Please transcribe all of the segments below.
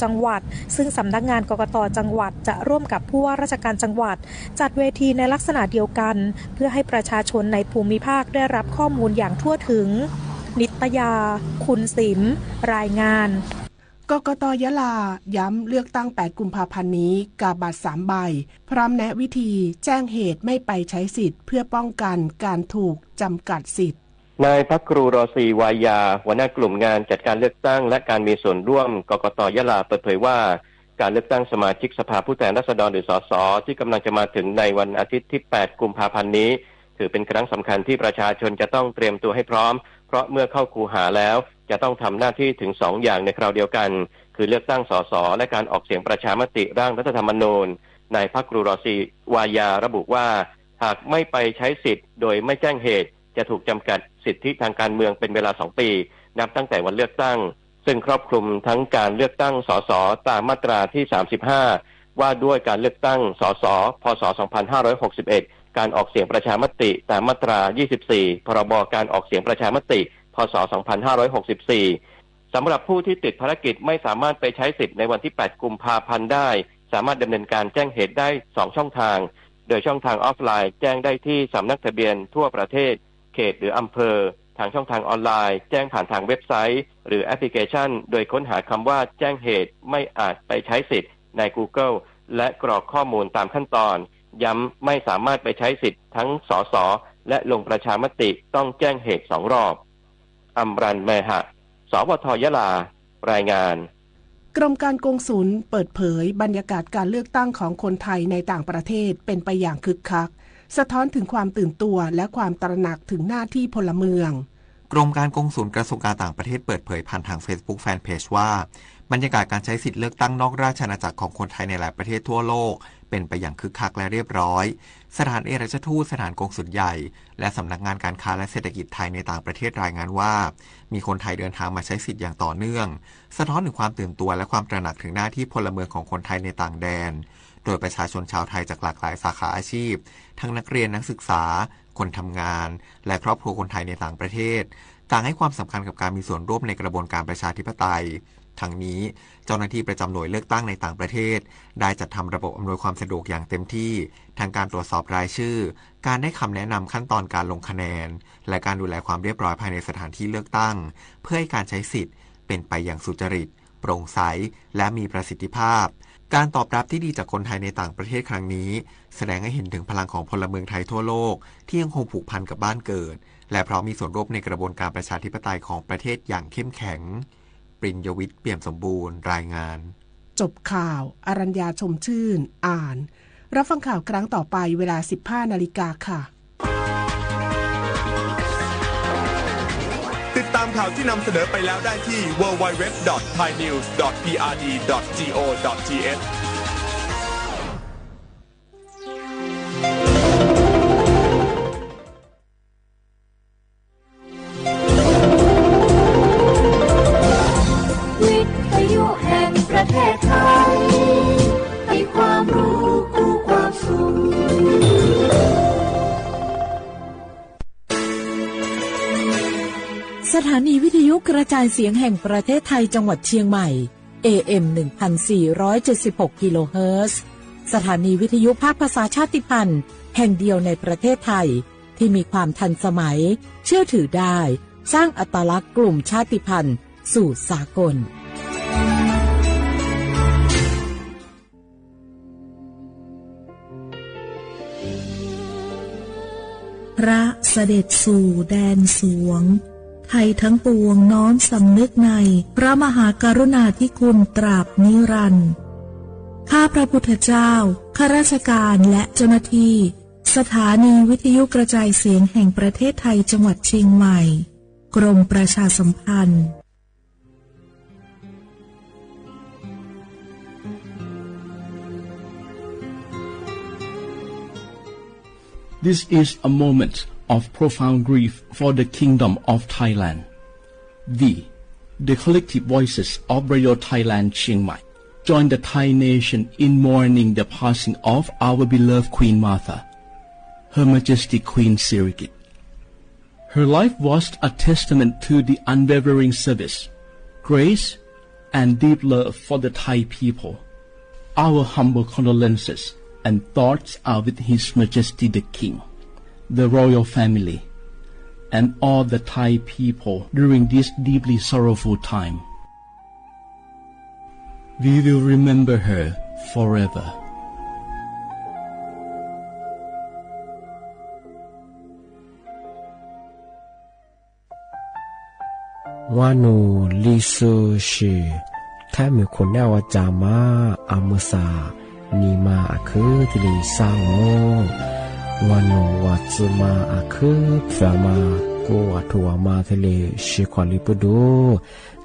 จังหวัดซึ่งสำนักงานกกต.จังหวัดจะร่วมกับผู้ว่าราชการจังหวัดจัดเวทีในลักษณะเดียวกันเพื่อให้ประชาชนในภูมิภาคได้รับข้อมูลอย่างทั่วถึงนิตยาคุณสิมรายงานกกต.ยะลาย้ำเลือกตั้ง8กุมภาพันธ์นี้กาบัตร3ใบพร้อมแนะวิธีแจ้งเหตุไม่ไปใช้สิทธิ์เพื่อป้องกันการถูกจำกัดสิทธิ์นายภักครูรอซีวายาหัวหน้ากลุ่มงานจัดการเลือกตั้งและการมีส่วนร่วมกกต.ยะลาเปิดเผยว่าการเลือกตั้งสมาชิกสภาผู้แทนราษฎรหรือสสที่กำลังจะมาถึงในวันอาทิตย์ที่8กุมภาพันธ์นี้ถือเป็นครั้งสำคัญที่ประชาชนจะต้องเตรียมตัวให้พร้อมเพราะเมื่อเข้าคูหาแล้วจะต้องทำหน้าที่ถึง2อย่างในคราวเดียวกันคือเลือกตั้งสสและการออกเสียงประชามติร่างรัฐธรรมนูญนายภักครูรอซีวายาระบุว่าหากไม่ไปใช้สิทธิ์โดยไม่แจ้งเหตุจะถูกจำกัดสิทธิทางการเมืองเป็นเวลา2ปีนับตั้งแต่วันเลือกตั้งซึ่งครอบคลุมทั้งการเลือกตั้งสสตามมาตราที่35ว่าด้วยการเลือกตั้งสสพศ2561การออกเสียงประชามติตามมาตรา24พรบการออกเสียงประชามติพศ2564สำหรับผู้ที่ติดภารกิจไม่สามารถไปใช้สิทธิ์ในวันที่8กุมภาพันธ์ได้สามารถดำเนินการแจ้งเหตุได้2ช่องทางโดยช่องทางออฟไลน์แจ้งได้ที่สำนักทะเบียนทั่วประเทศเขตหรืออำเภอทางช่องทางออนไลน์แจ้งผ่านทางเว็บไซต์หรือแอปพลิเคชันโดยค้นหาคำว่าแจ้งเหตุไม่อาจไปใช้สิทธิ์ใน Google และกรอกข้อมูลตามขั้นตอนย้ำไม่สามารถไปใช้สิทธิ์ทั้งสสและลงประชามติต้องแจ้งเหตุ2รอบอัมรันเมหะสวท.ยะลารายงานกรมการกงสุลเปิดเผยบรรยากาศการเลือกตั้งของคนไทยในต่างประเทศเป็นไปอย่างคึกคักสะท้อนถึงความตื่นตัวและความตระหนักถึงหน้าที่พลเมืองกรมการกงสุลกระทรวงการต่างประเทศเปิดเผยผ่านทาง Facebook Fanpage ว่าบรรยากาศการใช้สิทธิเลือกตั้งนอกราชอาณาจักรของคนไทยในหลายประเทศทั่วโลกเป็นไปอย่างคึกคักและเรียบร้อยสถานเอกอัครราชทูตสถานกงสุลใหญ่และสำนักงานการค้าและเศรษฐกิจไทยในต่างประเทศรายงานว่ามีคนไทยเดินทางมาใช้สิทธิ์อย่างต่อเนื่องสะท้อนถึงความตื่นตัวและความตระหนักถึงหน้าที่พลเมืองของคนไทยในต่างแดนโดยประชาชนชาวไทยจากหลากหลายสาขาอาชีพทั้งนักเรียนนักศึกษาคนทำงานและครอบครัวคนไทยในต่างประเทศต่างให้ความสำคัญกับการมีส่วนร่วมในกระบวนการประชาธิปไตยทั้งนี้เจ้าหน้าที่ประจำหน่วยเลือกตั้งในต่างประเทศได้จัดทำระบบอำนวยความสะดวกอย่างเต็มที่ทั้งการตรวจสอบรายชื่อการให้คำแนะนำขั้นตอนการลงคะแนนและการดูแลความเรียบร้อยภายในสถานที่เลือกตั้งเพื่อให้การใช้สิทธิ์เป็นไปอย่างสุจริตโปร่งใสและมีประสิทธิภาพการตอบรับที่ดีจากคนไทยในต่างประเทศครั้งนี้แสดงให้เห็นถึงพลังของพลเมืองไทยทั่วโลกที่ยังคงผูกพันกับบ้านเกิดและพร้อมมีส่วนร่วมในกระบวนการประชาธิปไตยของประเทศอย่างเข้มแข็งปริญญวิทย์เปี่ยมสมบูรณ์รายงานจบข่าวอรัญญาชมชื่นอ่านรับฟังข่าวครั้งต่อไปเวลา 15:00 น.ค่ะติดตามข่าวที่นำเสนอไปแล้วได้ที่ www.thainews.prd.go.thประเทศไทยให้ความรู้คู่ความสุขสถานีวิทยุกระจายเสียงแห่งประเทศไทยจังหวัดเชียงใหม่ AM 1476 กิโลเฮิรตซ์สถานีวิทยุภาคภาษาชาติพันธุ์แห่งเดียวในประเทศไทยที่มีความทันสมัยเชื่อถือได้สร้างอัตลักษณ์กลุ่มชาติพันธุ์สู่สากลพระเสด็จสู่แดนสวงไทยทั้งปวงน้อมสำนึกในพระมหากรุณาธิคุณตราบนิรันดร์ข้าพระพุทธเจ้าข้าราชการและเจ้าหน้าที่สถานีวิทยุกระจายเสียงแห่งประเทศไทยจังหวัดเชียงใหม่กรมประชาสัมพันธ์This is a moment of profound grief for the Kingdom of Thailand. The collective voices of Radio Thailand Chiang Mai join the Thai nation in mourning the passing of our beloved Queen Martha, Her Majesty Queen Sirikit. Her life was a testament to the unwavering service, grace, and deep love for the Thai people. Our humble condolences and thoughts are with His Majesty the King, the royal family, and all the Thai people during this deeply sorrowful time. We will remember her forever. Wanu lisu shi Thami kunawa jama amusa Nima aku tili sango Wanu watsuma aku Pfama ku watuwa ma tili shikwalipudu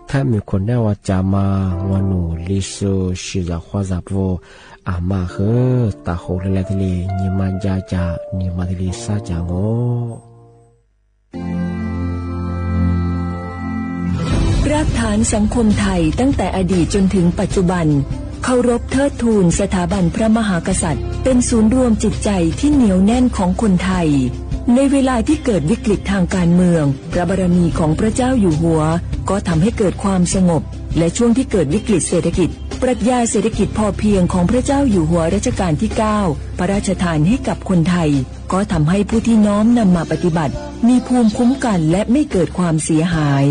Thami kunawa jama Wanu lisu shi za khwazapo Ama he taho lila tili Nima jaja Nima tili sajangoรากฐานสังคมไทยตั้งแต่อดีตจนถึงปัจจุบันเคารพเทิดทูนสถาบันพระมหากษัตริย์เป็นศูนย์รวมจิตใจที่เหนียวแน่นของคนไทยในเวลาที่เกิดวิกฤตทางการเมืองพระบารมีของพระเจ้าอยู่หัวก็ทำให้เกิดความสงบและช่วงที่เกิดวิกฤตเศรษฐกิจปรัชญาเศรษฐกิจพอเพียงของพระเจ้าอยู่หัวรัชกาลที่9พระราชทานให้กับคนไทยก็ทำให้ผู้ที่น้อมนำมาปฏิบัติมีภูมิคุ้มกันและไม่เกิดความเสียหาย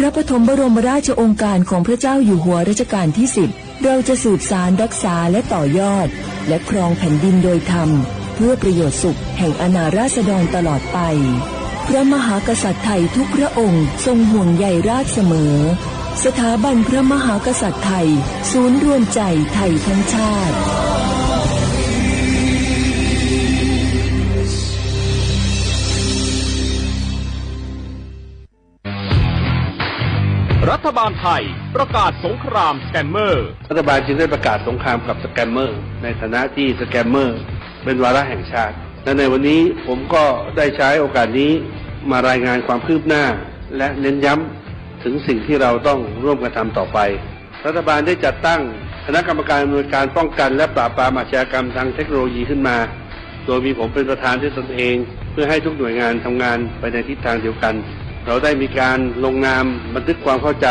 พระปฐมบรมราชโองการของพระเจ้าอยู่หัวรัชกาลที่10เราจะสืบสานรักษาและต่อยอดและครองแผ่นดินโดยธรรมเพื่อประโยชน์สุขแห่งอาณาราษฎรตลอดไปพระมหากษัตริย์ไทยทุกพระองค์ทรงห่วงใยราชเสมอสถาบันพระมหากษัตริย์ไทยศูนย์รวมใจไทยทั้งชาติรัฐบาลไทยประกาศสงครามสแกมเมอร์รัฐบาลจึงได้ประกาศสงครามกับสแกมเมอร์ในฐานะที่สแกมเมอร์เป็นวาระแห่งชาติและในวันนี้ผมก็ได้ใช้โอกาสนี้มารายงานความคืบหน้าและเน้นย้ำถึงสิ่งที่เราต้องร่วมกันทำต่อไปรัฐบาลได้จัดตั้งคณะกรรมการอำนวยการป้องกันและปราบปรามอาชญากรรมทางเทคโนโลยีขึ้นมาโดยมีผมเป็นประธานด้วยตนเองเพื่อให้ทุกหน่วยงานทำงานไปในทิศทางเดียวกันเราได้มีการลงนามบันทึกความเข้าใจ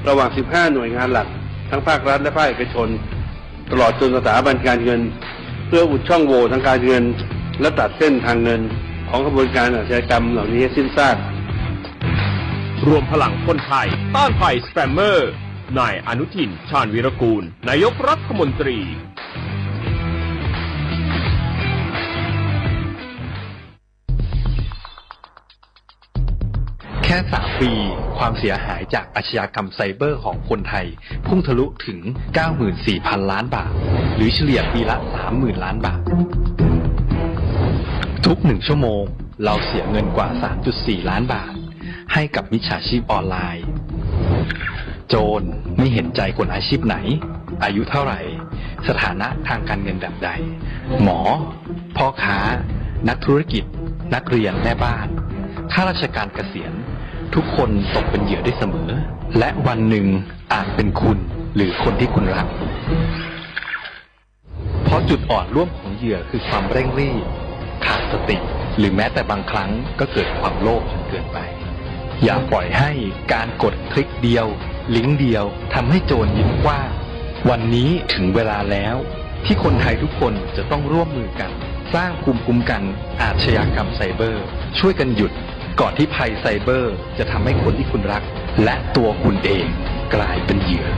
ระหว่าง15หน่วยงานหลักทั้งภาครัฐและภาคเอกชนตลอดจนสถาบันการเงินเพื่ออุดช่องโหว่ทางการเงินและตัดเส้นทางเงินของกระบวนการอาชญากรรมเหล่านี้ให้สิ้นซากรวมพลังคนไทยต้านภัยสแกมเมอร์นายอนุทินชาญวีรกูลนายกรัฐมนตรีแค่3 ปีความเสียหายจากอาชญากรรมไซเบอร์ของคนไทยพุ่งทะลุถึง 94,000 ล้านบาทหรือเฉลี่ยปีละ 30,000 ล้านบาททุก1ชั่วโมงเราเสียเงินกว่า 3.4 ล้านบาทให้กับมิจฉาชีพออนไลน์โจรไม่เห็นใจคนอาชีพไหนอายุเท่าไหร่สถานะทางการเงินแบบใดหมอพ่อค้านักธุรกิจนักเรียนแม่บ้านข้าราชการเกษียณทุกคนตกเป็นเหยื่อได้เสมอและวันหนึ่งอาจเป็นคุณหรือคนที่คุณรักเพราะจุดอ่อนร่วมของเหยื่อคือความเร่งรีบขาดสติหรือแม้แต่บางครั้งก็เกิดความโลภจนเกินไปอย่าปล่อยให้การกดคลิกเดียวลิงก์เดียวทำให้โจรยิ้มกว้างวันนี้ถึงเวลาแล้วที่คนไทยทุกคนจะต้องร่วมมือกันสร้างภูมิคุ้มกันอาชญากรรมไซเบอร์ช่วยกันหยุดก่อนที่ภัยไซเบอร์จะทำให้คนที่คุณรักและตัวคุณเองกลายเป็นเหยื่อ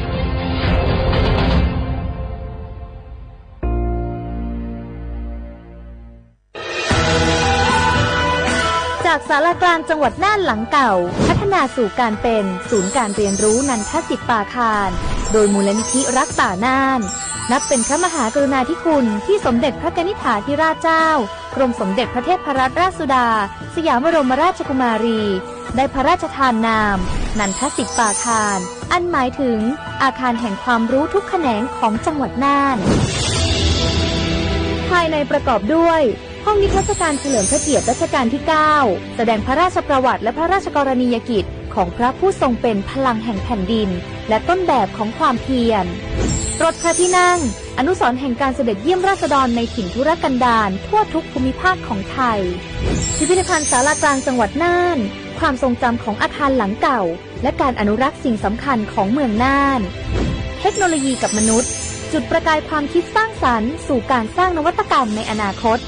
จากศาลากลางจังหวัดน่านหลังเก่าพัฒนาสู่การเป็นศูนย์การเรียนรู้นันทศิษย์ป่าคารโดยมูลนิธิรักป่าน่านนับเป็นพระมหากรุณาธิคุณที่สมเด็จพระกนิษฐาธิราชเจ้ากรมสมเด็จพระเทพรัตนราชสุดาสยามบรมราชกุมารีได้พระราชทานนามนันทศิษย์ป่าคารอันหมายถึงอาคารแห่งความรู้ทุกแขนงของจังหวัดน่านภายในประกอบด้วยห้องนิทรรศการเฉลิมพระเกียรติรัชกาลที่9แสดงพระราชประวัติและพระราชกรณียกิจของพระผู้ทรงเป็นพลังแห่งแผ่นดินและต้นแบบของความเพียรรถพระที่นั่งอนุสรณ์แห่งการเสด็จเยี่ยมราษฎรในถิ่นทุรกันดารทั่วทุกภูมิภาคของไทยพิพิธภัณฑ์ศาลากลางจังหวัดน่าน ความทรงจำของอาคารหลังเก่าและการอนุรักษ์สิ่งสำคัญของเมืองน่านเทคโนโลยีกับมนุษย์จุดประกายความคิดสร้างสรรค์สู่การสร้างนวัตกรรมในอนาคต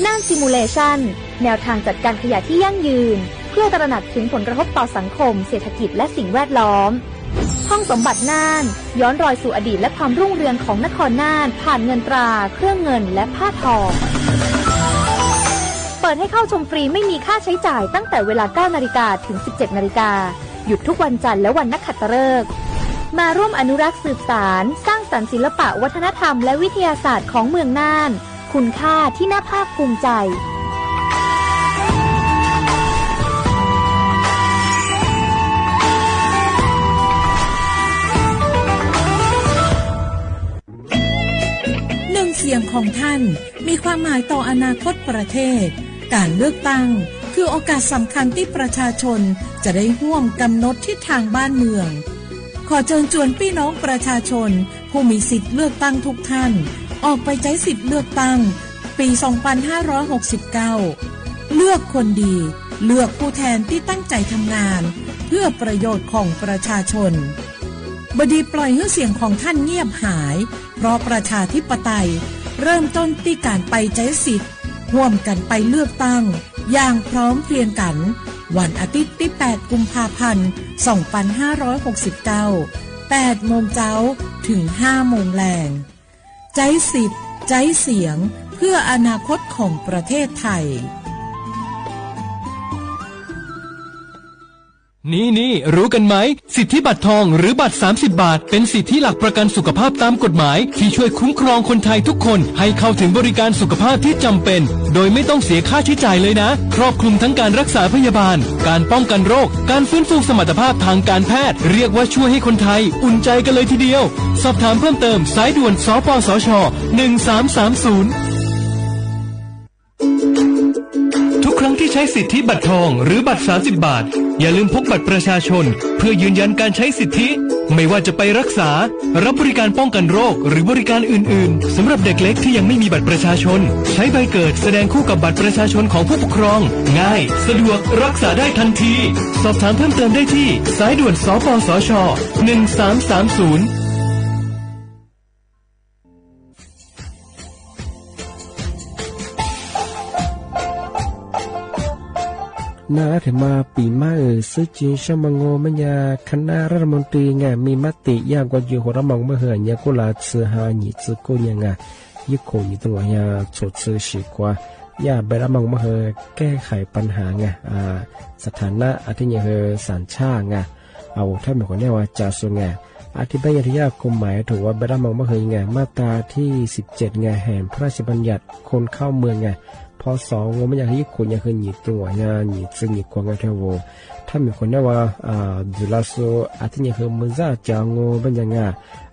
น่านซิมูเลชันแนวทางจัดการขยะที่ยั่งยืนเพื่อตระหนักถึงผลกระทบต่อสังคมเศรษฐกิจและสิ่งแวดล้อมห้องสมบัติน่านย้อนรอยสู่อดีตและความรุ่งเรืองของนครน่านผ่านเงินตราเครื่องเงินและผ้าทองเปิดให้เข้าชมฟรีไม่มีค่าใช้จ่ายตั้งแต่เวลา 9 นาฬิกาถึง 17 นาฬิกาหยุดทุกวันจันทร์และวันนักขัตฤกษ์มาร่วมอนุรักษ์สืบสานสร้างสรรค์ศิลปะวัฒนธรรมและวิทยาศาสตร์ของเมืองน่านคุณค่าที่น่าภาคภูมิใจเสียงของท่านมีความหมายต่ออนาคตประเทศการเลือกตั้งคือโอกาสสำคัญที่ประชาชนจะได้ร่วมกำหนดทิศทางบ้านเมืองขอเชิญชวนพี่น้องประชาชนผู้มีสิทธิ์เลือกตั้งทุกท่านออกไปใช้สิทธิ์เลือกตั้งปี 2569 เลือกคนดีเลือกผู้แทนที่ตั้งใจทำงานเพื่อประโยชน์ของประชาชนบดีปล่อยให้เสียงของท่านเงียบหายเพราะประชาธิปไตยเริ่มต้นที่การไปใช้สิทธิ์ร่วมกันไปเลือกตั้งอย่างพร้อมเพรียงกันวันอาทิตย์ที่ 8 กุมภาพันธ์ 2569 8 โมงเช้าถึง 5 โมงแลงใช้สิทธิ์ใช้เสียงเพื่ออนาคตของประเทศไทยนี่รู้กันไหมสิทธิบัตรทองหรือบัตร30 บาทเป็นสิทธิหลักประกันสุขภาพตามกฎหมายที่ช่วยคุ้มครองคนไทยทุกคนให้เข้าถึงบริการสุขภาพที่จำเป็นโดยไม่ต้องเสียค่าใช้จ่ายเลยนะครอบคลุมทั้งการรักษาพยาบาลการป้องกันโรคการฟื้นฟูสมรรถภาพทางการแพทย์เรียกว่าช่วยให้คนไทยอุ่นใจกันเลยทีเดียวสอบถามเพิ่มเติมสายด่วนสปสช1330ทุกครั้งที่ใช้สิทธิบัตรทองหรือบัตร30 บาทอย่าลืมพกบัตรประชาชนเพื่อยืนยันการใช้สิทธิไม่ว่าจะไปรักษารับบริการป้องกันโรคหรือบริการอื่นๆสำหรับเด็กเล็กที่ยังไม่มีบัตรประชาชนใช้ใบเกิดแสดงคู่กับบัตรประชาชนของผู้ปกครองง่ายสะดวกรักษาได้ทันทีสอบถามเพิ่มเติมได้ที่สายด่วนสปสช1330นาถึงมาปีมาซึ่งจีนชมังโงมันยาคณะรัฐมนตรีไงมีมติยากกว่าอยู่หัวระมองเมื่อเหือนยากุลาเสือหาหนีซึกุยังไงยึดโขนี่ตัวยาสดซื้อฉีกว่ายาเบรมองเมื่อเหือแก้ไขปัญหาไงสถานะอาทิตย์เหือสัญชาติไงเอาถ้าหมายความว่าจะส่งไงอธิบายที่ยากคมหมายถือว่าเบรมองเมื่อเหือไงมาตราที่17ไงแห่งพระราชบัญญัติคนเข้าเมืองไงพอสองงมันอยากให้คนอยากให้หนีตัวงานหนีซึ่งหนีกวางกันเทวถ้ามีคนได้ว่าดูแลโซอาทิตย์นี้คือมันจะจางงเป็นยังไง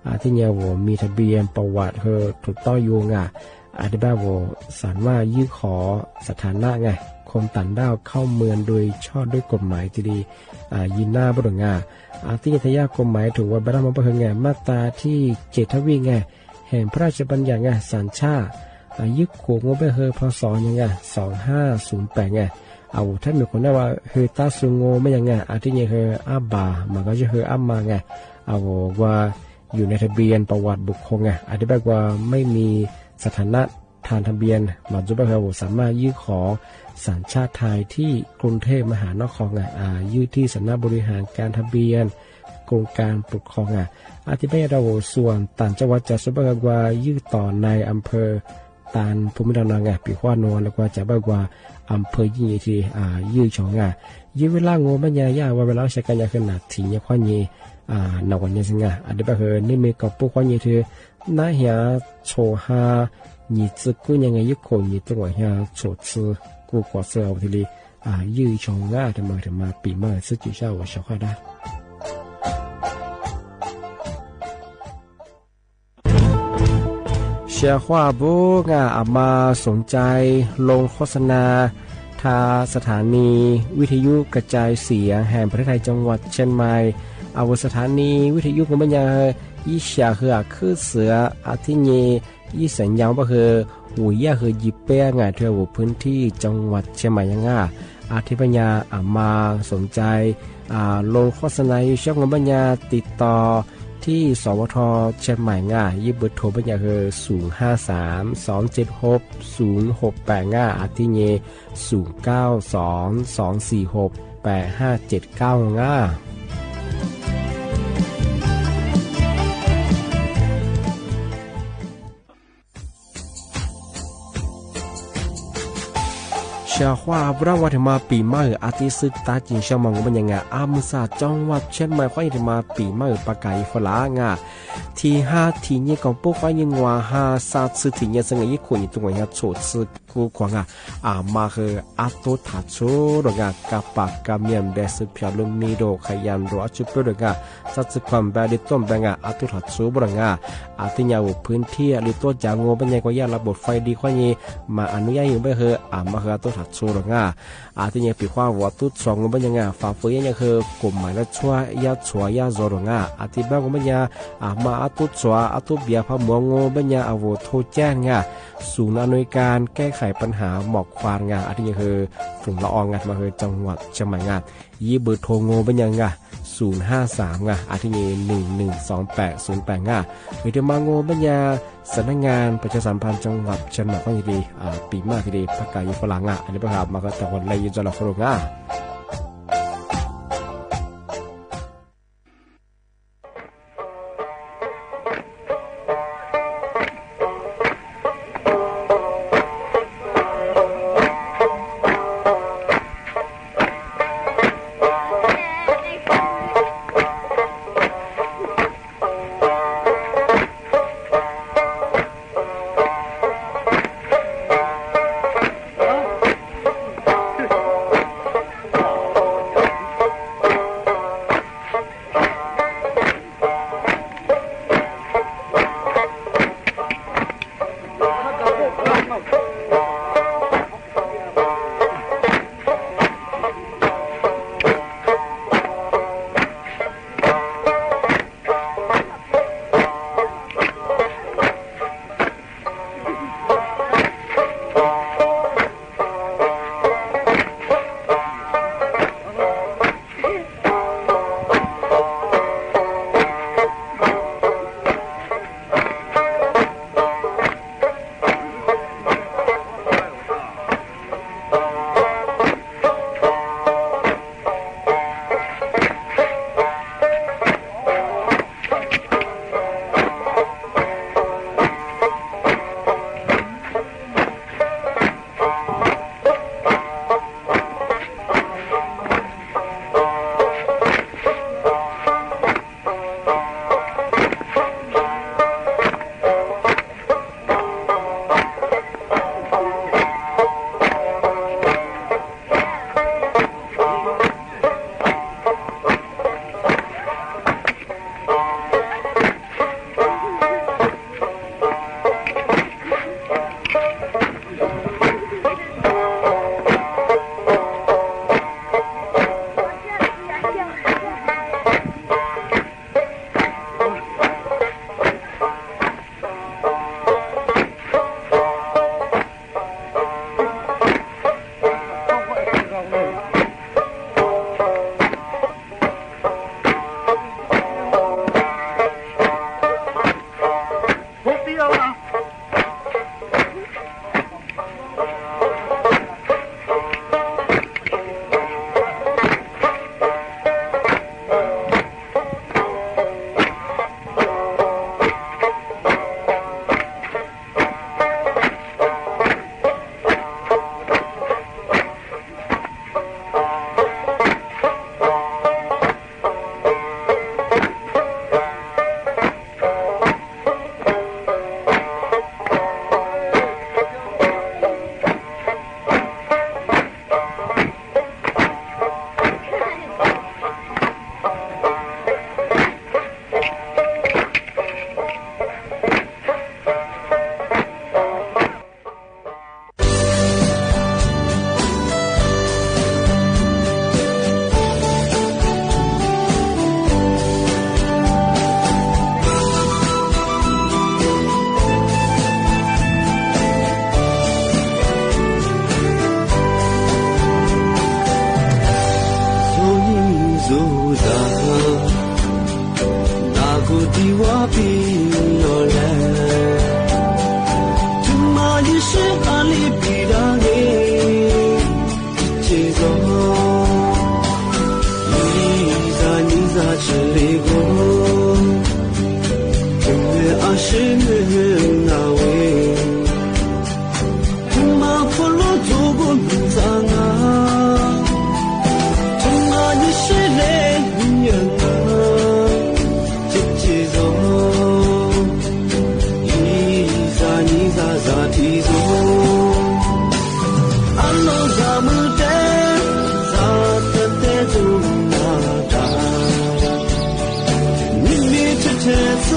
อาทิตย์นี้ว่ามีทะเบียนประวัติคือถูกต้องอยู่ไงอธิบายว่าสามารถยื่นขอสถานะไงคนต่างด้าวเข้าเมืองโดยชอบด้วยกฎหมายที่ดียินหน้าบริงาอาทิตย์ทยากฎหมายถือว่าบรรมประเฮงไงมาตราที่7ทวีไงแห่งพระราชบัญญัติไงสัญชาติยึดขวงงบไปเฮอพศยังไง2508ไงเอาถ้ามีคนได้ว่าเฮอตาซุงโงไม่ยังไงอาทิตย์นี้เฮออาบามันก็จะเฮออามาไงเอาว่าอยู่ในทะเบียนประวัติบุคคลไงอธิบายว่าไม่มีสถานะทางทะเบียนมาจุบเฮอสามารถยื่นขอสัญชาติไทยที่กรุงเทพมหานครไงยื่นที่สำนักบริหารการทะเบียนกรมการปกครองไงอธิบายเราส่วนต่างจังหวัดจะสุบเฮอว่ายื่นต่อในอำเภอตานภูมิลำนาไงปีขวานนแล้วก็จะบอกว่าอำเภอยี่ที่ยืดชงไงยืดเวลางูมันยาว่าเวลาใช้กันยาขนาดถี่เนี่ยขวานยี่นวันนี้สิไงอดีตแบบนี่มีกับปุ๊กขวานยี่ที่น่าเหี่ยโชฮายี่ซึกุยังไงยึดโขนยี่ตัวเหี่ยโชซึกูกว่าเสือเอาทียืดชงง่าถึงมาปีเมื่อซึ่งจุดเช้าว่าชาวได้เชียร์ว่าบุกอามาสนใจลงโฆษณาทาสถานีวิทยุกระจายเสียงแห่งประเทศไทยจังหวัดเชียงใหม่เอาสถานีวิทยุของมันยังยี่เสียคือเสืออาทิตย์นี้ยี่สัญญาณก็คือหุ่ยคือยิบเป้งเที่ยวพื้นที่จังหวัดเชียงใหม่ยัง ที่ปัญญามาสนใจลงโฆษณาอยู่ช่องปัญญาติดต่อที่สวทเชียงใหม่ง่ายยิบเบอร์โทรปัญญาคือ053-276-0685ที่เย092-246-8579ง่าชาว่าบรางวัลมาปีใหม่อาทิตย์สุดตาจินชาวมังมันยังไงมุสาจังหวัดเชียงใหม่ข้อยินมาปีใหม่ปากไก่ฝรั่งที่5ที่นี้ของพวกข้อยินว่า5 3สื่อที่นี้สังเกตคนอยู่ตรงนี้โฉดสื่อคู่ขวางมาคือตุทัดโชดงกับปากกามียนเบสพิอาลุมิโดขยันรัวจุดเปิดงสัตว์ความแบบดิต้มแบงตุทัดโชบงที่ยาวพื้นที่หรือตัวจางโง่เป็นยังก็ยาระบบไฟดีข้อนี้มาอนุญาตอยู่ไม่คือมาคือตุทัดโชดงที่ยังปีข้าววัตถุสองเป็นยังฝ่าฝืนยังคือกลุ่มหมายละชัวยาชัวยาโจดงที่บ้านก็เป็นยังมาตุชัวตุเบียพมวงโง่เป็นยังโวโทแจ้งศูนย์อำนวยการแก้ไขปัญหาหมอกควันที่ยังคือฝุ่นละอองมาคือจังหวัดเชียงใหม่ยีเบอร์โทรโง่เป็นยัง053ที่ยัง112808หรือมาโง่เป็นยังสำนักงานประชาสัมพันธ์จังหวัดเชียงใหม่ก็ดีปีมากทีเดียวประกาศฝรั่งอันนี้ประกาศมาก็แต่วันเลยจะหลอกฝรั่ง是那位，他妈破落祖国名藏啊，他妈你是泪人啊，姐姐走，你咋提走，阿老咋么的，咋的走那达，你别这次。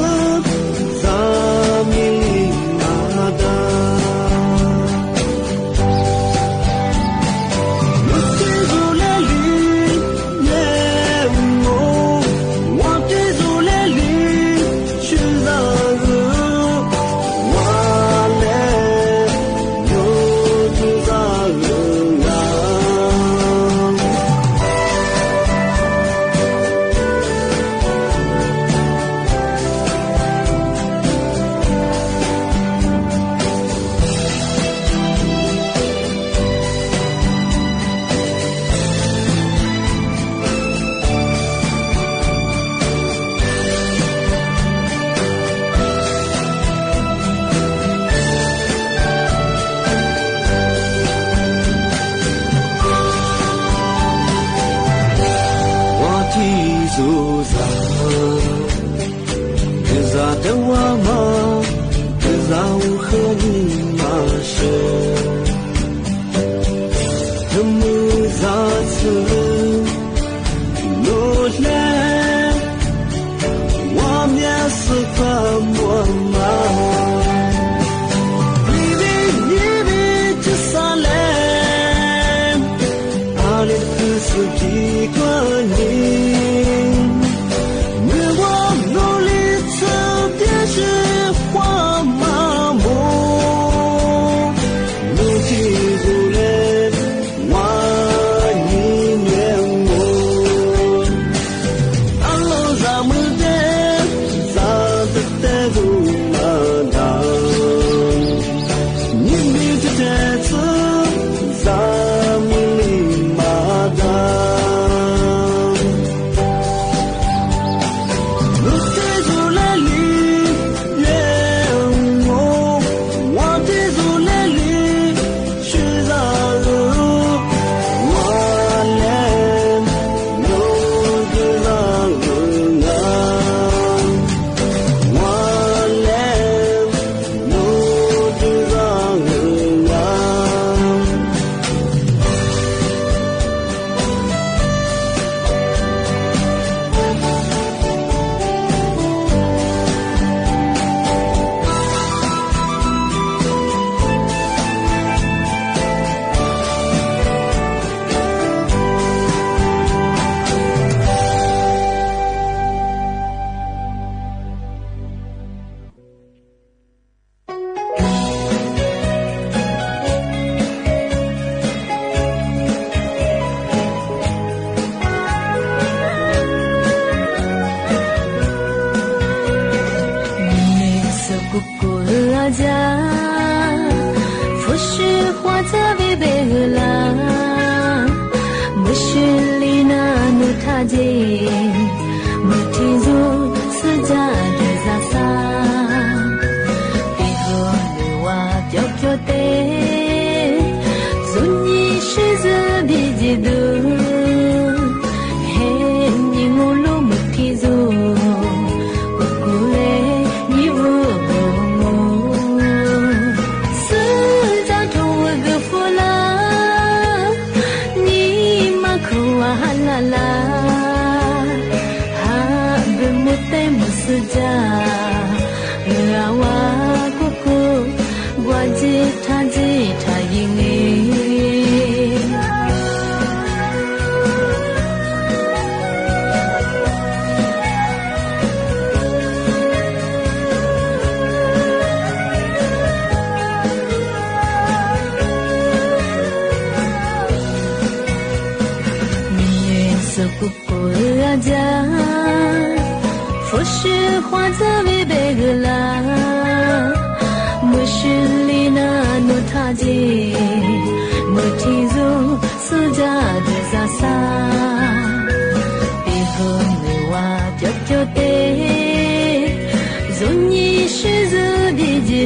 是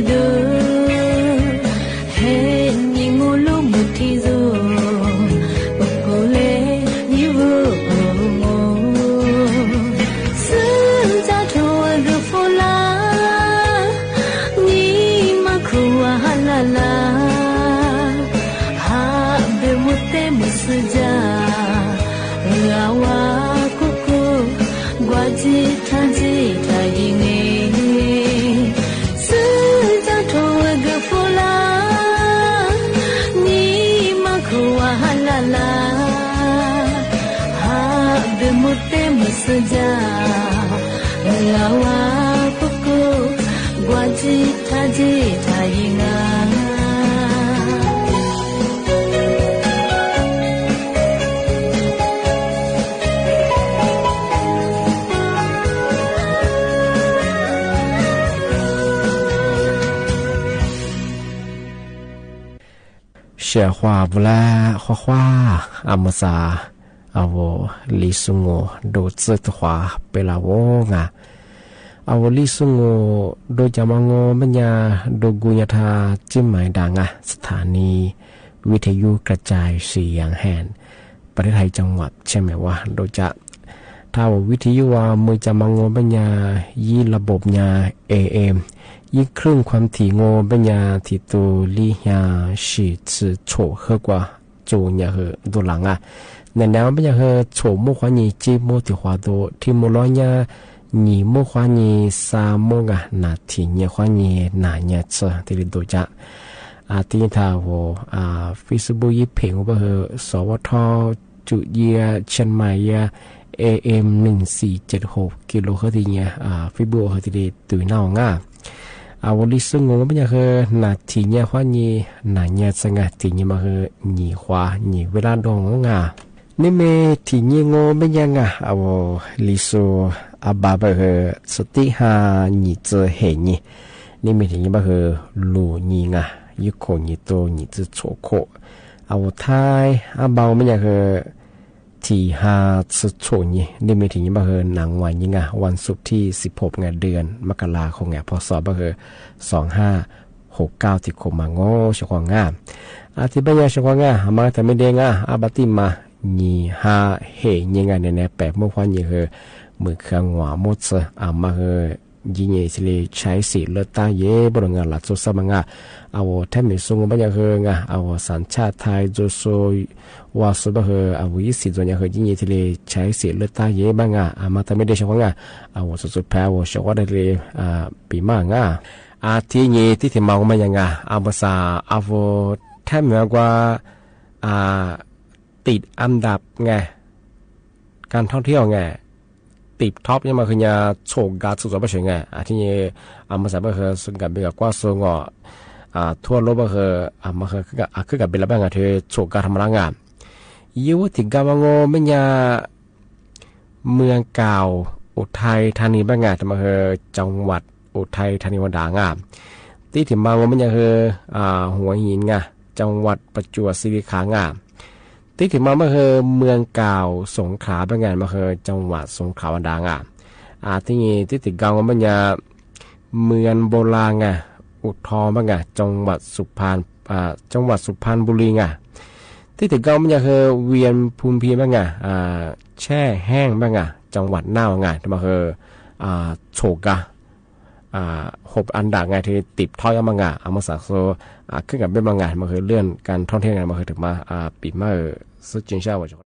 do hey ni ngulu mutizo okole ni wo sunza to the fola ni makwa halala ha be mutte musuja rawa kuku gwaji tanji tayinge sunza to the fola ni makwa halala ha be mutte musuja rawa kuku gwaji tanji tayingaเสียขวาบุลาขวาอามาซาอาวลิสุงโอโดซึตขวาเปลาวงาอาวลิสุงโอโดจามงโอมัญญาโดกุญธาจิมหมายดังสถานีวิทยุกระจายเสียงแห่งประเทศไทยจังหวัดใช่ไหมว่าโดยจะถ้าวิทยุว่ามือจามงโอมัญญายี่ระบบญา AMยิ่งครึ่งความถี่โงปัญญาที่ตัวลี่ยาสิจือโฉเฮกว่าโจเนี่ยเหอตัวหลังในแนวปัญญาเหอโฉโมขวานีจีโมติขวาตัวที่โมล้อเนี่ยหนีโมขวานีซาโมกะนาทีเนี่ยขวานีนาเนี่ยเจอที่ตัวจะที่ท่าโวFacebook ยี่เพงว่าเหอสวทจุเยียเชียงใหม่ยาAM 1476กิโลเฮิรตซ์เนี่ยFacebook เฮอที่ตัวน่างอาวลิสุงงเป็นยังไงนาทีเนี่ยขวานีนาเนี่ยสังทีเนี่ยมาคือหนีขวาหนีเวลาดองนี่เมทีเนี่ยงเป็นยังไงอาวลิสุอาบาบคือสติหาหนีเจอเห็นนี่เมทีเนี่ยมาคือลูนี่ยุคนี่โตนี่จะโฉโคอาวท้ายอาบาเป็นยังไงที่หาสุดโฉนี่เมทีนี้มาคือนางวันยิ่งวันศุกร์ที่16เดือนมกราคมพศมาคือ2569ที่คมมาโง่ชกงามที่บ้านชกงามมาแต่ไม่เด้งอาบัติมานี่หาเฮยิ่งในแปลกเมื่อวันยิ่งคือมือเครื่องหัวมดเสมาคือยิ่งใหญ่สิเลยใช้สีเลือดตาเย่บริงานหลักสุดสมังเอาแทนไม่ส่งบ้านคือเอาสัญชาติไทยจุโซว่าสุดคือเอาวิสิจวนยังคือยิ่งใหญ่สิเลยใช้สีเลือดตาเย่บ้างมาแต่ไม่ได้ชกงเอาสุดแพ้ว่าชกว่าได้เลยปีมากที่นี่ที่ที่มองมายังเอาภาษาเอาแทนเหมือนว่าติดอันดับการท่องเที่ยวติดท็อปยังมาคือเนี่ยโชกกาสุดสุดไม่ใช่ที่นี่มาสามารถคือส่งกันไปกับกว่าส่งทั่วโลกมาคือมาคือกับเป็นระเบียงที่โชกกาทำงานยิ่งว่าถึงการมองไม่เนี่ยเมืองเก่าอุทัยธานีบ้างแต่มาคือจังหวัดอุทัยธานีวันด่างที่ถึงมองไม่เนี่ยคือหัวหินจังหวัดประจวบคีรีขันธ์ที่ถึงมาเมื่อคือเมืองเก่าสงขลาเป็นไงมาคือจังหวัดสงขลาวันดางที่นี่ที่ถึงเก่ามันจะเมืองโบราณอุทองเป็นไงจังหวัดสุพรรณจังหวัดสุพรรณบุรีที่ถึงเก่ามันจะคือเวียนภูมิพีเป็นไงแช่แห้งเป็นไงจังหวัดน่านที่มาคือโฉก6อันดับที่ติดท้อยมังเอามาสักโซขึ้นกับเป็นมังมาคือเลื่อนการท่องเที่ยวมาคือถึงมาปีมาสุดจริงใช่ไหม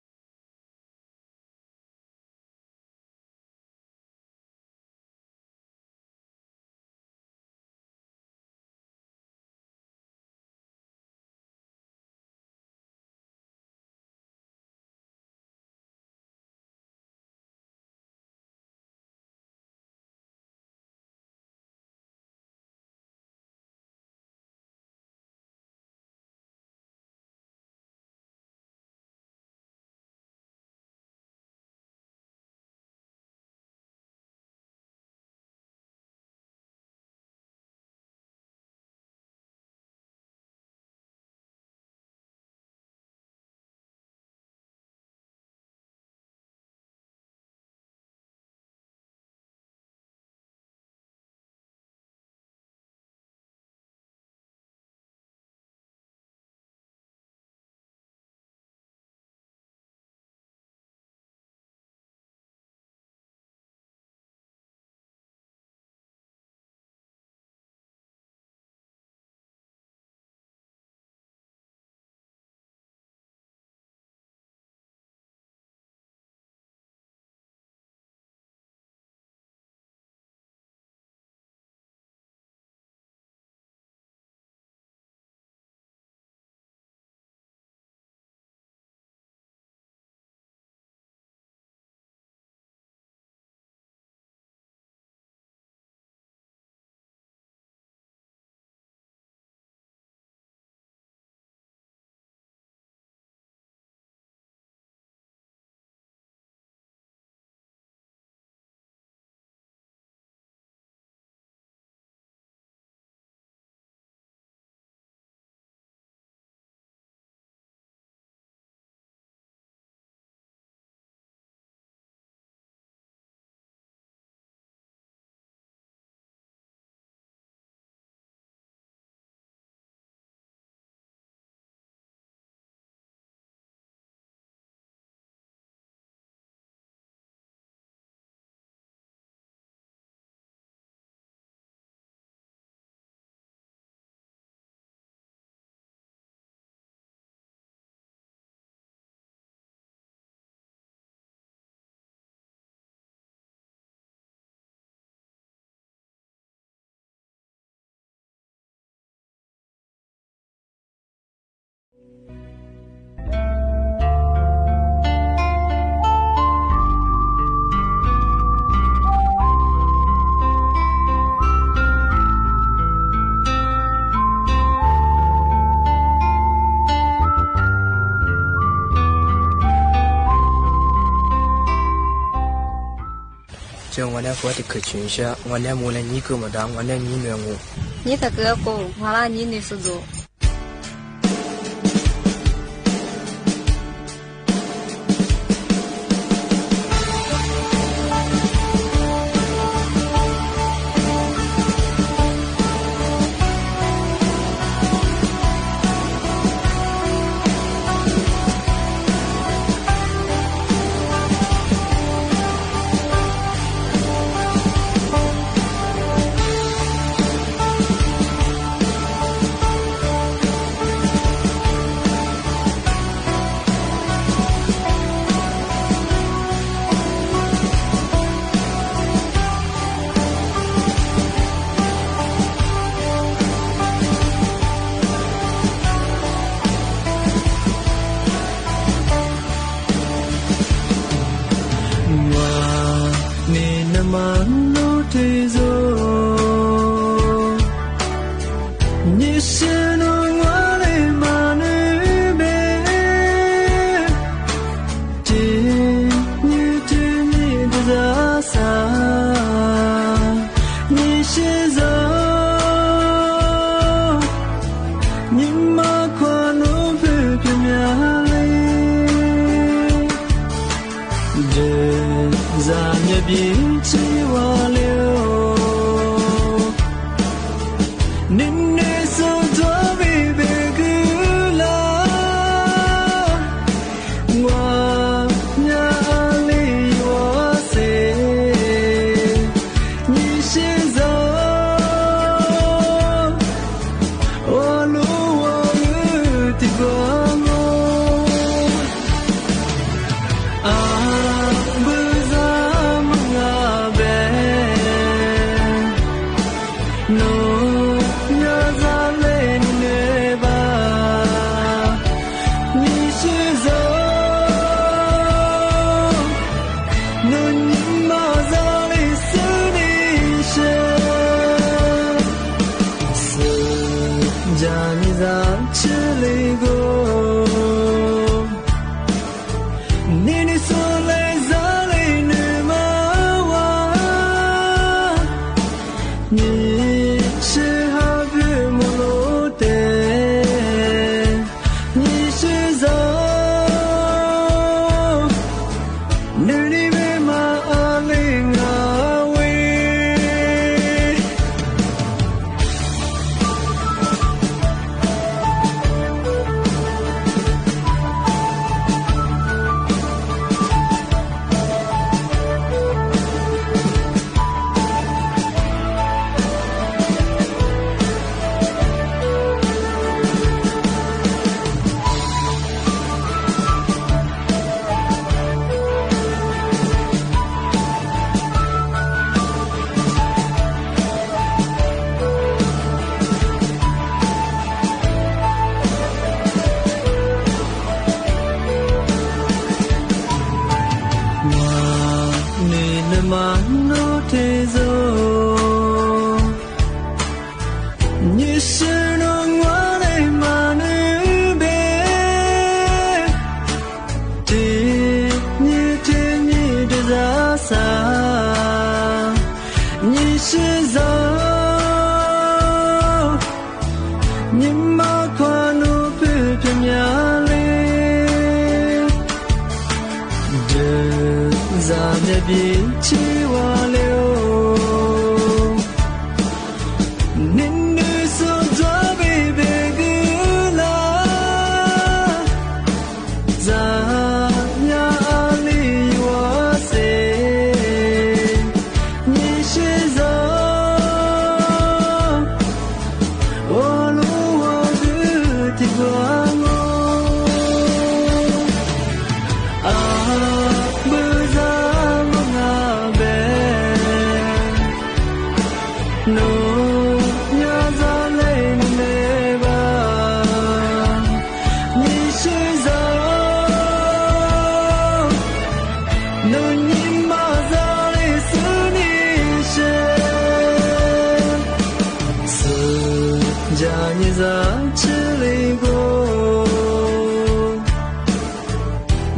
我那活的可群些，我那木来你给么当，我那你虐我。你这个狗，完了你的是多。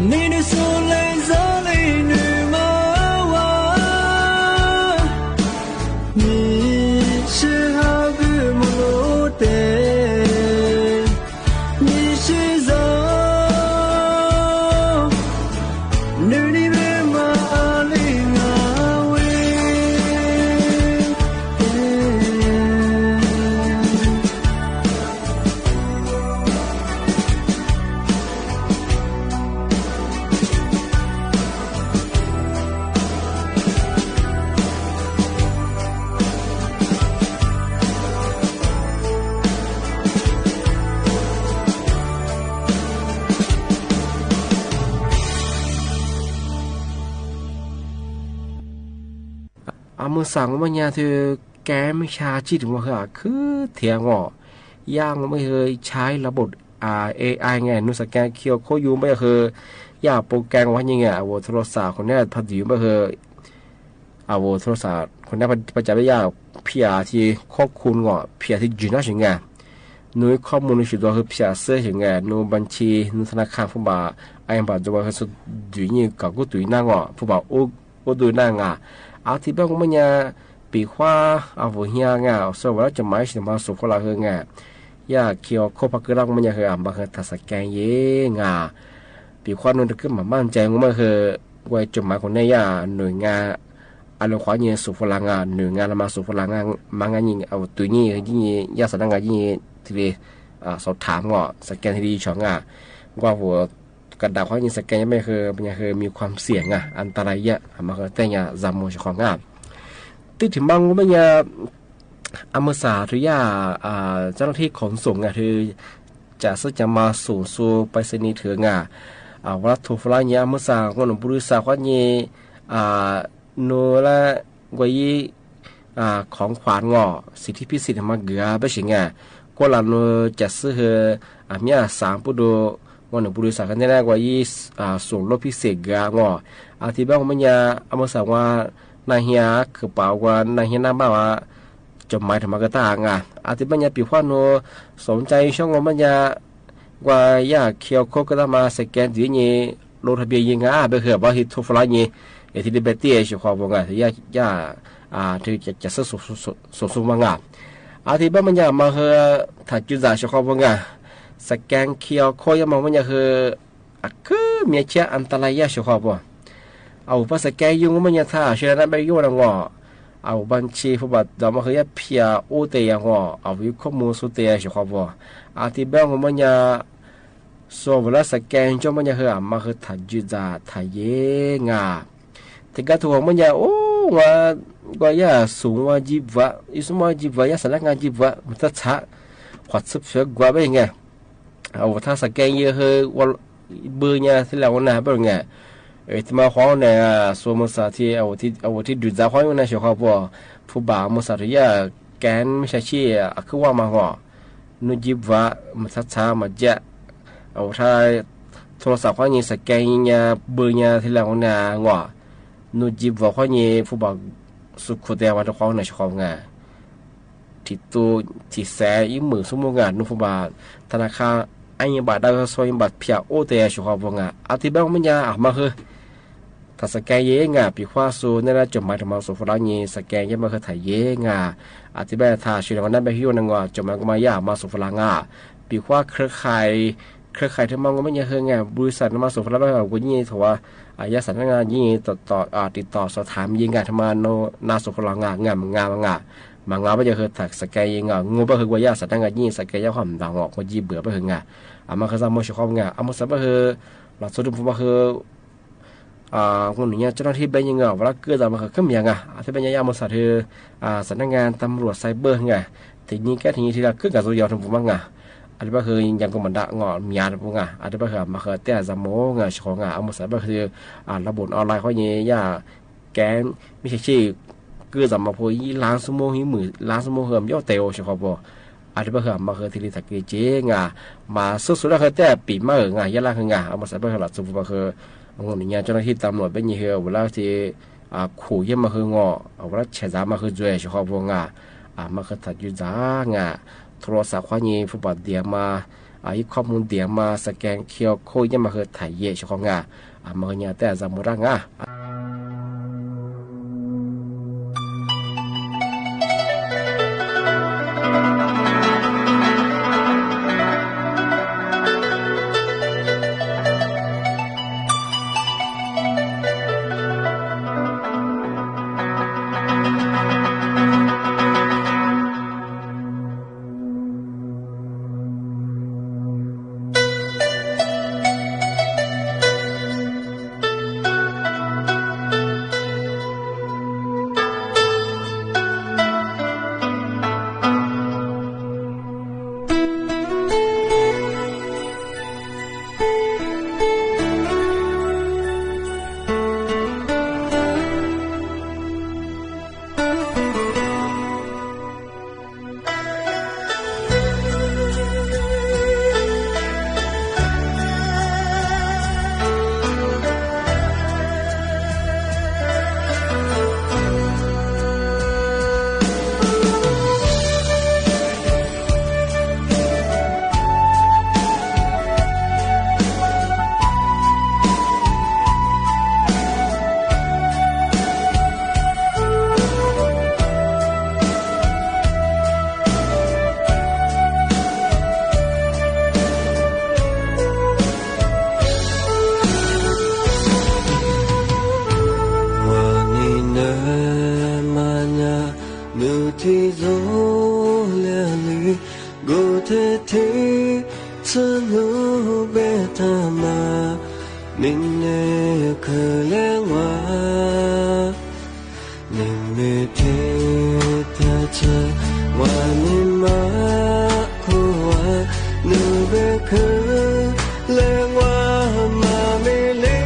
你的手来，手来，你吗？ มือสั่งมันเนี่ยคือแกไม่ชาจิตว่าคือเถียงย่างไม่เคยใช้ระบบAI ไงนุสแกนเคียวโคยูไม่เคยย่าโปรแกรมว่ายังไงเอาโทรศัพท์คนนี้พัดอยู่ไม่เคยเอาโทรศัพท์คนนี้ปัจจัยไม่ยากเพียที่ข้อคุณเพียที่จีน่าใช่ไงนุ้ยข้อมูลในชุดตัวคือเพียเสื้อใช่ไงนุบัญชีนุธนาคารผู้บ่าไอ้บ่าจะว่าคือสุดดุยนี่กับกูดุยนั่งผู้บ่าโอ้ดุยนั่งเอาที่บ้านของมันเนี่ยปีขว้าเอาหัวเฮียงสวัสดิ์จะหมายถึงมาสุขเราคือไงย่าเคียวโคพักรังมันเนี่ยคือมาคือทัศแกงเย่ปีขว้านู่นก็มามั่นใจว่ามันคือไว้จดหมายของเนี่ยหน่วยงานอารมณ์ขวาเนี่ยสุขลังหน่วยงานมาสุขลังมางานยิงเอาตัวนี้ยิงยาสนังยิงที่สอบถามสแกนที่ดีช่องว่าหัวกระดาษเขายิงสแกนไม่คือมันคือมีความเสี่ยงอันตรายเยอะมาคือแต่เนี่ยจำมือของติดถึงบางว่าเนี่ยอเมษาหรือยาเจ้าหน้าที่ขนส่งคือจะซึ่งจะมาสู่ไปสนีถึงวัตถุฟลายเนี่ยอเมษาคนบริษัทเขาเนี่ยโนละกว่าของขวานสิทธิพิเศษมาเกือไปสิก็หลังจะซื้อมี3ผู้ดูวันบริษัทกันได้กว่าส่งรถพิเศษเกือที่บ้านมันเนี่ยอเมษาว่านายเฮียคือเปล่าว่านายเฮียหน้าบ้านว่าจดหมายธรรมกตาที่บ้านเนี่ยปีว่าโนสนใจช่องมันเนี่ยว่าอยากเคียวโคก็ต้องมาสแกนดีนี่ลงทะเบียนยังไปเหือบว่าฮิตทุฟลายนี่ที่ได้เบตตี้เฉพาะว่าที่ที่จะซื้อสุดมากที่บ้านมันเนี่ยมาเหือถ้าจุดจ่ายเฉพาะว่าสแกนเคียวโคยังมองมันเนี่ยคือมีเชื้ออันตรายเฉพาะว่าเอาภาษาแกยุ่งมันยังท่าเชื่อนั้นไปยุ่งแล้วเอาบัญชีผู้บัตรดอกมาคือเพียโอเตียงเอาวิข้อมูลสุดเตียเฉพาะว่าที่บ้านของมันยังส่วนเวลาสแกนจนมันยังมาคือถ่ายจุดจ่าถ่ายเยที่กระทั่งมันยังว่าสูงว่าจีบว่าอีสมัยจีบว่าสำนักงานจีบว่ามันจะช้าขวัญสืบเสือกว่าไปไงเอาถ้าสแกนเยอะคือว่าเบอร์เนี่ยที่เราหน้าเป็นไงที่มาของเนี่ยส่วนภาษาที่เอาที่ดูจากของเนี่ยเฉพาะผู้บ่าวภาษาที่แกนไม่ใช่ชี้คือว่ามานุจิบว่ามันช้ามาเจาะเอาถ้าโทรศัพท์ของเนี่ยสแกนเนี่ยเบอร์เนี่ยที่เราเนี่ยนุจิบว่าของเนี่ยผู้บ่าวสุขเดียววันของเนี่ยเฉพาะไงที่ตัวที่แสยิ่งมือสมมุตินุผู้บ่าวธนาคารไอ้ยังบัตรได้ก็ซอยบัตรเพียโอเตะเฉพาะว่าที่บ้านมันยังมาคือถ้าสแกนเย่ปีขว้าสูนั่นแหละจดหมายถึงมาสู่ฝรั่งนี่สแกนยังมาคือถ่ายเย่ที่บ้านถ้าชื่อวันนั้นไปฮิวนั่งจดหมายก็มาสู่ฝรั่งปีขว้าเครือข่ายที่มันก็ไม่ยังคือบริษัทมาสู่ฝรั่งแบบว่ายี่ถือว่าญาติสันงานยี่ติดต่อสอบถามยิงทำมาโนนาสู่ฝรั่งงานไม่จะคือถักสแกนยังงูไปคือว่าญาติสันงานยี่สแกนยังความด่างก็ยี่เบื่อไปคือมาคือสามโมงชั่วโมงมาสับไปคือหลักสุดผมว่าคือคนนี้เจ้าหน้าที่เป็นยังไงเวลาเกิดอะไรมาขึ้นยังที่เป็นยังมาสัตว์สำนักงานตำรวจไซเบอร์ทีนี้ที่เราขึ้นกับตัวยาวถึงผมว่าอันนี้ก็คือยังก็มันด่างมีอะไรพวกอันนี้ก็คือมาคือแต่จำโม่ชของเอามาสัตว์ก็คือระบบออนไลน์เขาเนี่ยแกนไม่ใช่ชื่อเกิดมาพอล้านสมองหิมือล้านสมองเหิมย่อเตวเฉพาะพออันนี้ก็คือมาคือที่ลิตาเกเจมาสุดแล้วคือแต่ปีมายันล่างคือเอามาสัตว์ก็คือหลักสมมติก็คือคนนี้เจ้าหน้าที่ตำรวจเป็นยังไงเวลาที่ขู่ยังมาคืองเวลาเฉยมาคือจ่วยเฉพาะพวกมาคือถัดยุจ้าโทรศัพท์ข้อนี้ผู้บัตรเดียมาอีกข้อมูลเดียมาสแกนเคียวโคยังมาคือถ่ายเย่เฉพาะมาคือเนี่ยแต่จำมือร่าง te sanu betama ninne kalewa ninne te tacha wanima kuwa nube kalewa mamile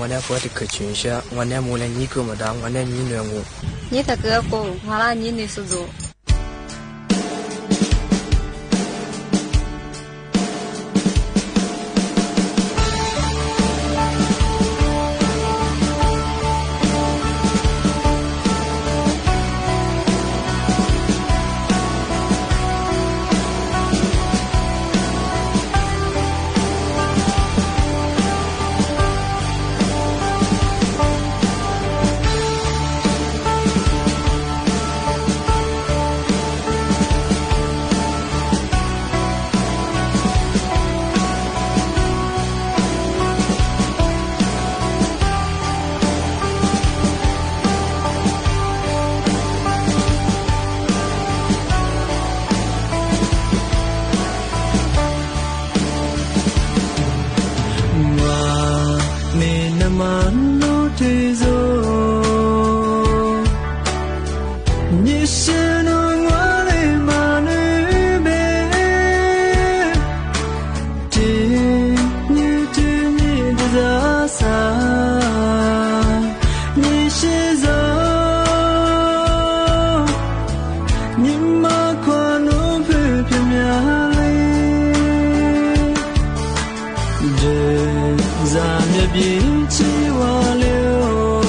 我那过的可群下，我那木来你给我当，我那你暖我。你的哥哥，完了你的是走。别起瓦流。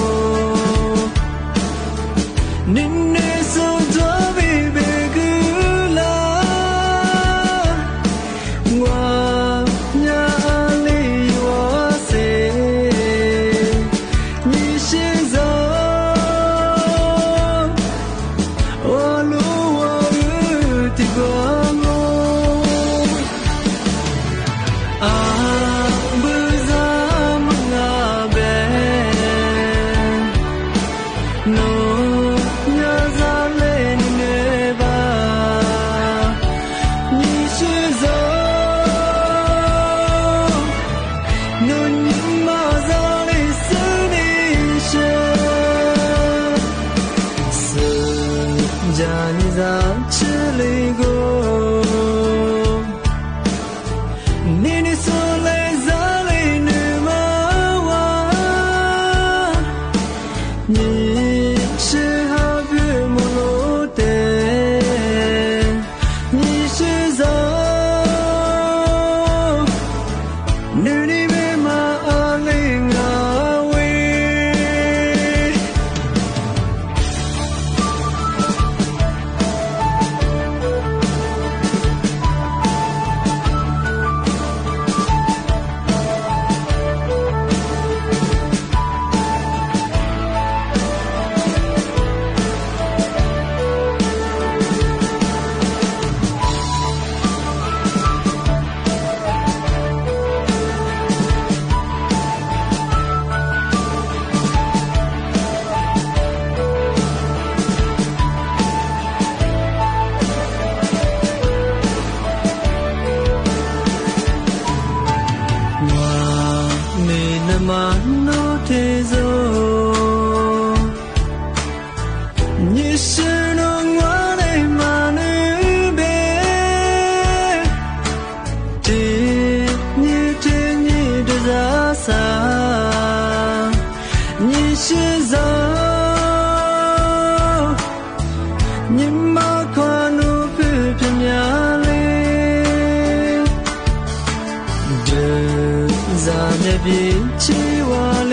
是走，你马跨路不偏压力，这咱的比起瓦流。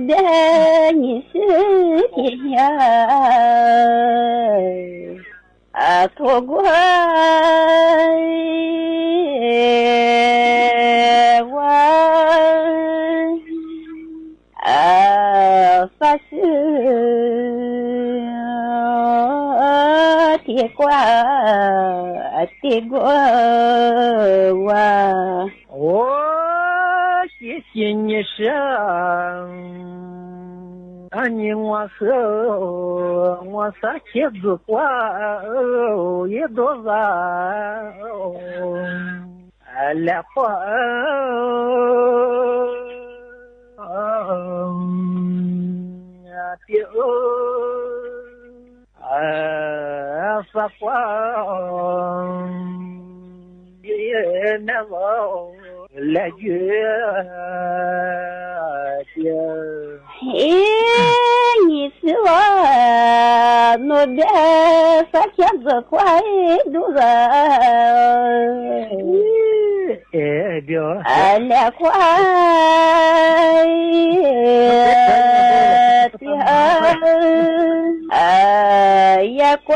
的你是天涯错过我发誓铁挂我谢谢你生你我和我撒茄子花也多少来花丢撒花也难忘来觉你是我我的撒茄子花多少来花也花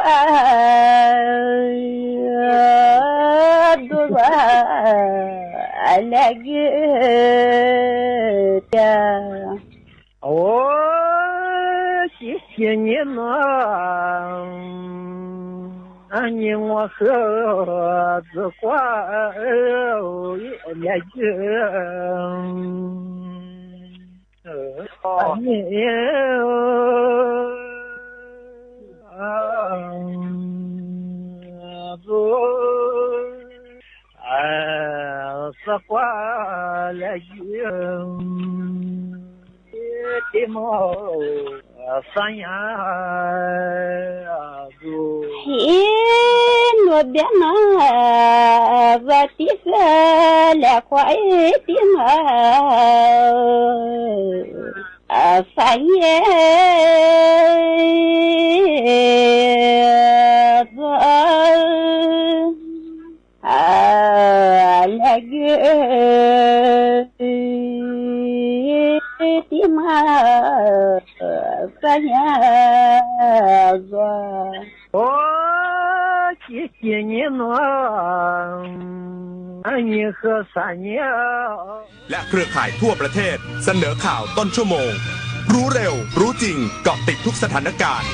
多少来个谢谢你们你我和子花也来个你子花来个的毛三呀我别拿我的色来花的毛三呀来个的毛三呀谢谢你们你和三年และเครือข่ายทั่วประเทศเสนอข่าวต้นชั่วโมงรู้เร็วรู้จริงเกาะติดทุกสถานการณ์